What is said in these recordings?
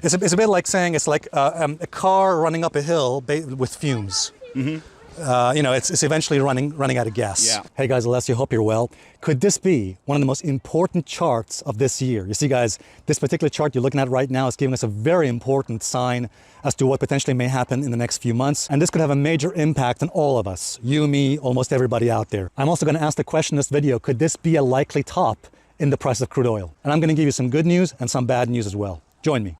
It's a bit like saying it's like a car running up a hill with fumes. It's eventually running out of gas. Yeah. Hey guys, Alessio, hope you're well. Could this be one of the most important charts of this year? You see guys, this particular chart you're looking at right now is giving us a very important sign as to what potentially may happen in the next few months. And this could have a major impact on all of us, you, me, almost everybody out there. I'm also going to ask the question in this video, could this be a likely top in the price of crude oil? And I'm going to give you some good news and some bad news as well. Join me.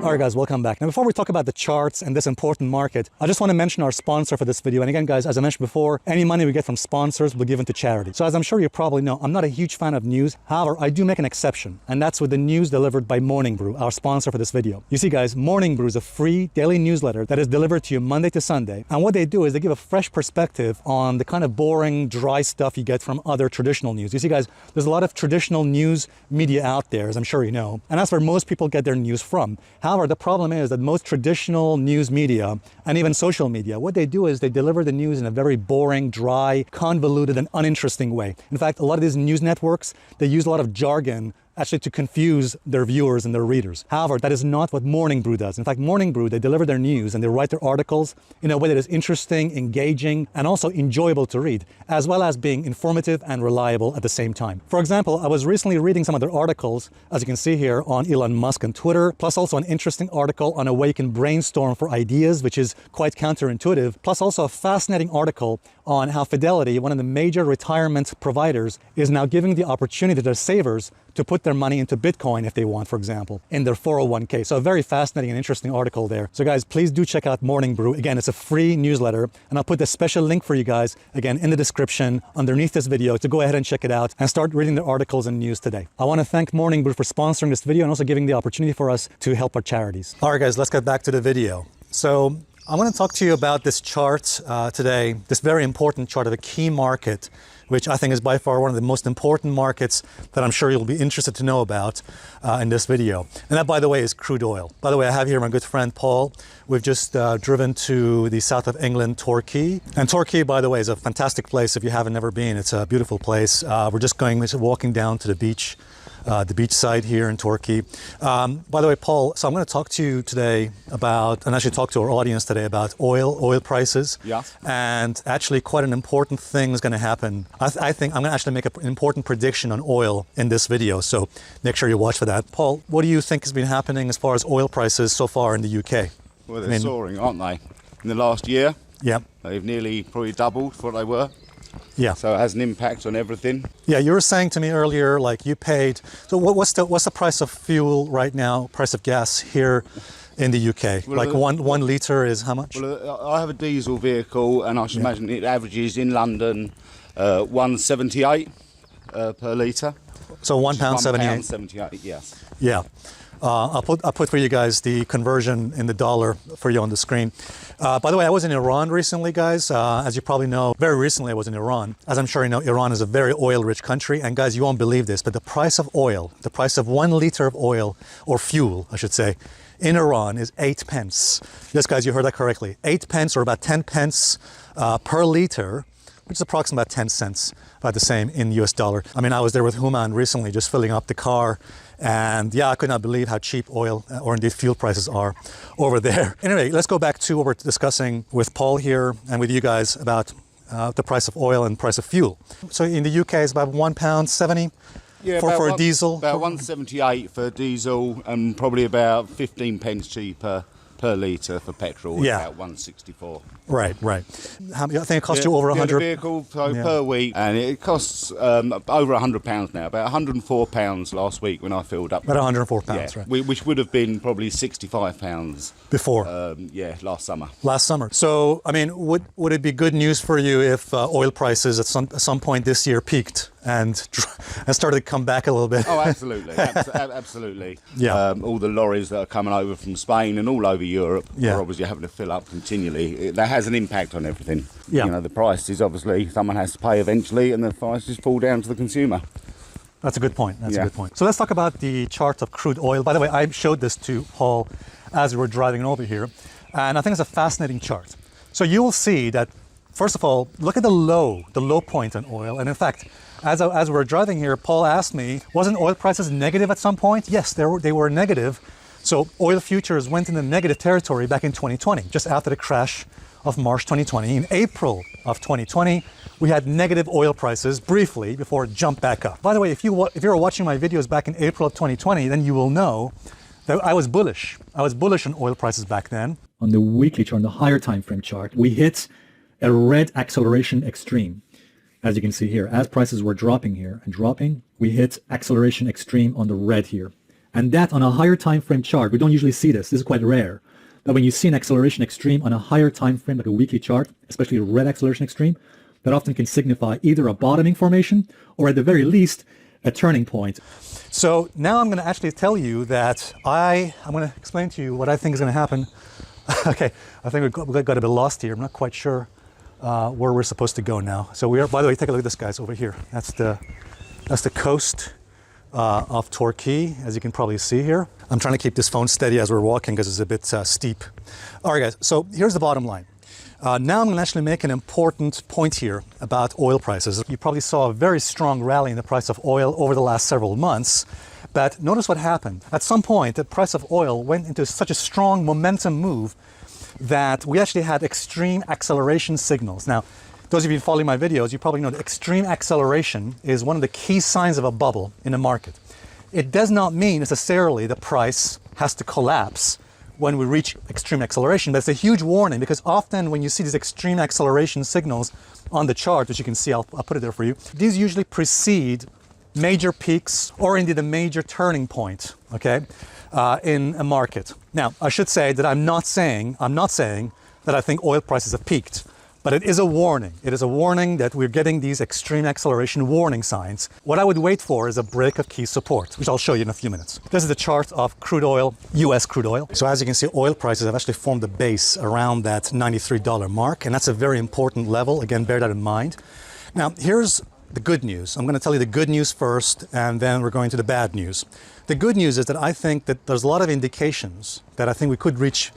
All right guys, welcome back. Now before we talk about the charts and this important market, I just want to mention our sponsor for this video. And again guys, as I mentioned before, any money we get from sponsors will be given to charity. So as I'm sure you probably know, I'm not a huge fan of news. However, I do make an exception, and that's with the news delivered by Morning Brew, our sponsor for this video. You see guys, Morning Brew is a free daily newsletter that is delivered to you Monday to Sunday. And what they do is they give a fresh perspective on the kind of boring, dry stuff you get from other traditional news. You see guys, there's a lot of traditional news media out there, as I'm sure you know, and that's where most people get their news from. However, the problem is that most traditional news media and even social media, what they do is they deliver the news in a very boring, dry, convoluted, and uninteresting way. In fact, a lot of these news networks, they use a lot of jargon actually to confuse their viewers and their readers. However, that is not what Morning Brew does. In fact, Morning Brew, they deliver their news and they write their articles in a way that is interesting, engaging, and also enjoyable to read, as well as being informative and reliable at the same time. For example, I was recently reading some of their articles, as you can see here, on Elon Musk on Twitter, plus also an interesting article on a way you can brainstorm for ideas, which is quite counterintuitive, plus also a fascinating article on how Fidelity, one of the major retirement providers, is now giving the opportunity to their savers to put their money into Bitcoin if they want, for example, in their 401k. So a very fascinating and interesting article there. So guys, please do check out Morning Brew. Again, it's a free newsletter, and I'll put the special link for you guys, again, in the description underneath this video to go ahead and check it out and start reading their articles and news today. I want to thank Morning Brew for sponsoring this video and also giving the opportunity for us to help our charities. All right, guys, let's get back to the video. So I want to talk to you about this chart today, this very important chart of a key market, which I think is by far one of the most important markets that I'm sure you'll be interested to know about in this video. And that, by the way, is crude oil. By the way, I have here my good friend Paul. We've just driven to the south of England, Torquay. And Torquay, by the way, is a fantastic place if you haven't never been. It's a beautiful place. We're just walking down to the beach side here in Torquay. By the way, Paul, so I'm going to talk to you today about, and actually talk to our audience today about oil prices. Yeah. And actually quite an important thing is going to happen. I think I'm going to actually make an important prediction on oil in this video. So make sure you watch for that. Paul, what do you think has been happening as far as oil prices so far in the UK? Well, they're soaring, aren't they? In the last year, yeah, they've nearly probably doubled what they were. Yeah. So it has an impact on everything. Yeah, you were saying to me earlier, like you paid. So what's the price of fuel right now? Price of gas here in the UK? Well, like one liter is how much? Well, I have a diesel vehicle, and I should imagine it averages in London 1.78 per litre. So £1.78. £1.78, yes. Yeah. I'll put for you guys the conversion in the dollar for you on the screen. By the way, I was in Iran recently, guys. As you probably know, very recently I was in Iran. As I'm sure you know, Iran is a very oil-rich country. And guys, you won't believe this, but the price of oil, the price of 1 liter of oil, or fuel, I should say, in Iran is 8 pence. Yes, guys, you heard that correctly. 8 pence, or about 10 pence per liter, which is approximately about 10 cents, about the same in US dollar. I mean, I was there with Human recently, just filling up the car. And yeah, I could not believe how cheap oil or indeed fuel prices are over there. Anyway, let's go back to what we're discussing with Paul here and with you guys about the price of oil and price of fuel. So in the UK, it's about £1.70 for a diesel. About 1.78 for diesel, and probably about 15 pence cheaper per litre for petrol. Yeah. About 1.64. Right. I think it costs you over 100. The vehicle per week, and it costs over £100 now. About £104 last week when I filled up. About £104, right? Which would have been probably £65 before. Last summer. Last summer. So, I mean, would it be good news for you if oil prices at some point this year peaked and started to come back a little bit? Oh, absolutely, absolutely. Yeah. All the lorries that are coming over from Spain and all over Europe are obviously having to fill up continually. That has an impact on everything. Yeah. You know, the prices, obviously, someone has to pay eventually, and the prices fall down to the consumer. That's a good point. That's a good point. So let's talk about the chart of crude oil. By the way, I showed this to Paul as we were driving over here, and I think it's a fascinating chart. So you will see that, first of all, look at the low point on oil. And in fact, As we're driving here, Paul asked me, wasn't oil prices negative at some point? Yes, they were negative. So oil futures went into negative territory back in 2020, just after the crash of March 2020. In April of 2020, we had negative oil prices briefly before it jumped back up. By the way, if you were watching my videos back in April of 2020, then you will know that I was bullish. I was bullish on oil prices back then. On the weekly chart, on the higher time frame chart, we hit a red acceleration extreme. As you can see here, as prices were dropping here and dropping, we hit acceleration extreme on the red here. And that on a higher time frame chart, we don't usually see this. This is quite rare. But when you see an acceleration extreme on a higher time frame, like a weekly chart, especially a red acceleration extreme, that often can signify either a bottoming formation or at the very least, a turning point. So now I'm going to actually tell you that I'm going to explain to you what I think is going to happen. Okay, I think we got a bit lost here. I'm not quite sure where we're supposed to go now. So we are, by the way, take a look at this, guys, over here. That's the coast of Torquay, as you can probably see here. I'm trying to keep this phone steady as we're walking because it's a bit steep. All right, guys, so here's the bottom line. Now I'm going to actually make an important point here about oil prices. You probably saw a very strong rally in the price of oil over the last several months, but notice what happened. At some point, the price of oil went into such a strong momentum move that we actually had extreme acceleration signals. Now, those of you following my videos, you probably know that extreme acceleration is one of the key signs of a bubble in a market. It does not mean necessarily the price has to collapse when we reach extreme acceleration, but it's a huge warning because often when you see these extreme acceleration signals on the chart, which you can see, I'll put it there for you, these usually precede major peaks or indeed a major turning point, okay, in a market. Now, I should say that I'm not saying that I think oil prices have peaked, but it is a warning. It is a warning that we're getting these extreme acceleration warning signs. What I would wait for is a break of key support, which I'll show you in a few minutes. This is the chart of crude oil, US crude oil. So as you can see, oil prices have actually formed a base around that $93 mark, and that's a very important level. Again, bear that in mind. Now, here's the good news. I'm going to tell you the good news first, and then we're going to the bad news. The good news is that I think that there's a lot of indications that I think we could reach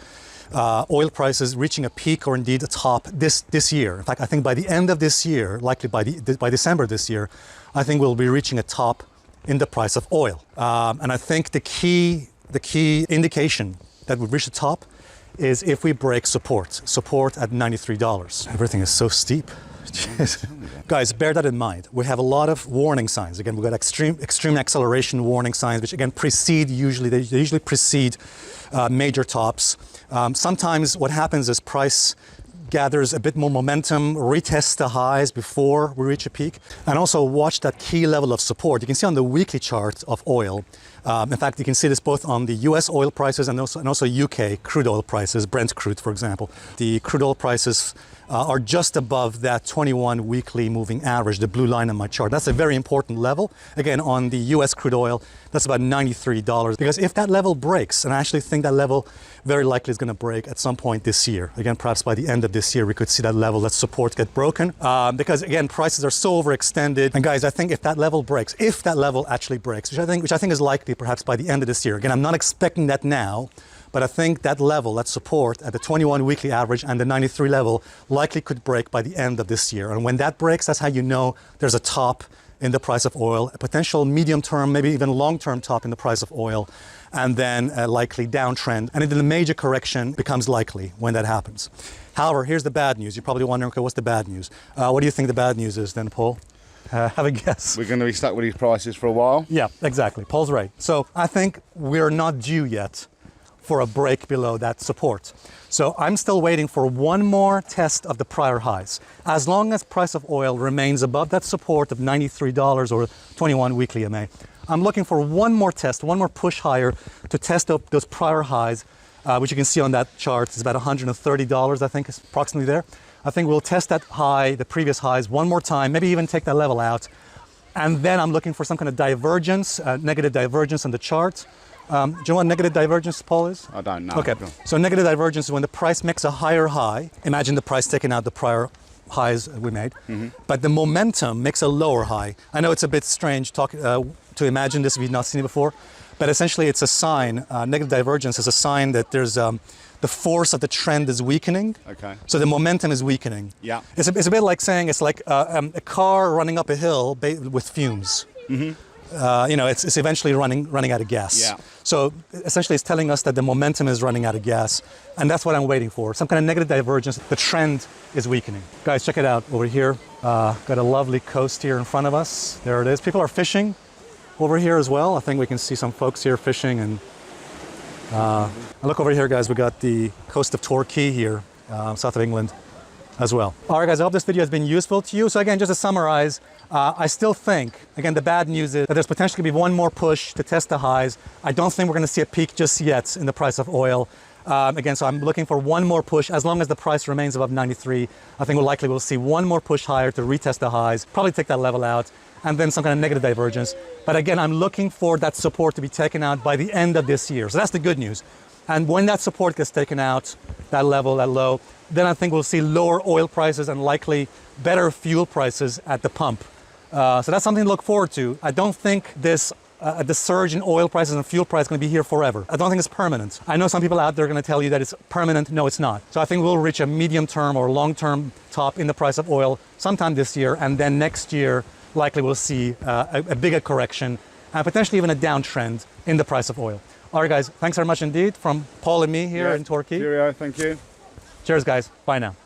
oil prices reaching a peak or indeed a top this year. In fact, I think by the end of this year, likely by December this year, I think we'll be reaching a top in the price of oil. And I think the key indication that we've reached the top is if we break support at $93. Everything is so steep. Guys, bear that in mind. We have a lot of warning signs. Again, we've got extreme acceleration warning signs, which again they usually precede major tops. Sometimes what happens is price gathers a bit more momentum, retests the highs before we reach a peak, and also watch that key level of support. You can see on the weekly chart of oil. In fact, you can see this both on the US oil prices and also UK crude oil prices, Brent crude, for example. The crude oil prices are just above that 21 weekly moving average, the blue line on my chart. That's a very important level. Again, on the US crude oil, that's about $93. Because if that level breaks, and I actually think that level very likely is going to break at some point this year. Again, perhaps by the end of this year, we could see that level, that support get broken. Because again, prices are so overextended. And guys, I think if that level breaks, if that level actually breaks, which I think is likely perhaps by the end of this year. Again, I'm not expecting that now, but I think that level, that support at the 21 weekly average and the 93 level likely could break by the end of this year. And when that breaks, that's how you know there's a top in the price of oil, a potential medium-term, maybe even long-term top in the price of oil, and then a likely downtrend. And then the major correction becomes likely when that happens. However, here's the bad news. You're probably wondering, okay, what's the bad news? What do you think the bad news is then, Paul? Have a guess. We're going to be stuck with these prices for a while. Yeah, exactly. Paul's right. So I think we're not due yet for a break below that support. So I'm still waiting for one more test of the prior highs. As long as price of oil remains above that support of $93 or 21 weekly MA, I'm looking for one more test, one more push higher to test up those prior highs, which you can see on that chart. It's about $130, I think, is approximately there. I think we'll test that high, the previous highs, one more time, maybe even take that level out. And then I'm looking for some kind of divergence, negative divergence on the chart. Do you know what negative divergence, Paul, is? I don't know. Okay, so negative divergence is when the price makes a higher high. Imagine the price taking out the prior highs we made, but the momentum makes a lower high. I know it's a bit strange to imagine this if you've not seen it before, but essentially it's a sign, negative divergence is a sign that there's the force of the trend is weakening. Okay. So the momentum is weakening. Yeah. It's a bit like saying it's like a car running up a hill with fumes. You know, it's eventually running out of gas. Yeah. So essentially it's telling us that the momentum is running out of gas, and that's what I'm waiting for. Some kind of negative divergence. The trend is weakening. Guys, check it out over here. Got a lovely coast here in front of us. There it is. People are fishing over here as well. I think we can see some folks here fishing, and look over here, guys. We got the coast of Torquay here, south of England as well. All right, guys, I hope this video has been useful to you. So again, just to summarize, I still think, again, the bad news is that there's potentially going to be one more push to test the highs. I don't think we're going to see a peak just yet in the price of oil. Again, so I'm looking for one more push. As long as the price remains above 93, I think we'll see one more push higher to retest the highs, probably take that level out, and then some kind of negative divergence. But again, I'm looking for that support to be taken out by the end of this year. So that's the good news. And when that support gets taken out, that level, that low, then I think we'll see lower oil prices and likely better fuel prices at the pump. So that's something to look forward to. I don't think this the surge in oil prices and fuel prices is going to be here forever. I don't think it's permanent. I know some people out there are going to tell you that it's permanent. No, it's not. So I think we'll reach a medium-term or long-term top in the price of oil sometime this year, and then next year likely we'll see a bigger correction and potentially even a downtrend in the price of oil. All right, guys, thanks very much indeed from Paul and me here in Torquay. Cheerio, thank you. Cheers, guys. Bye now.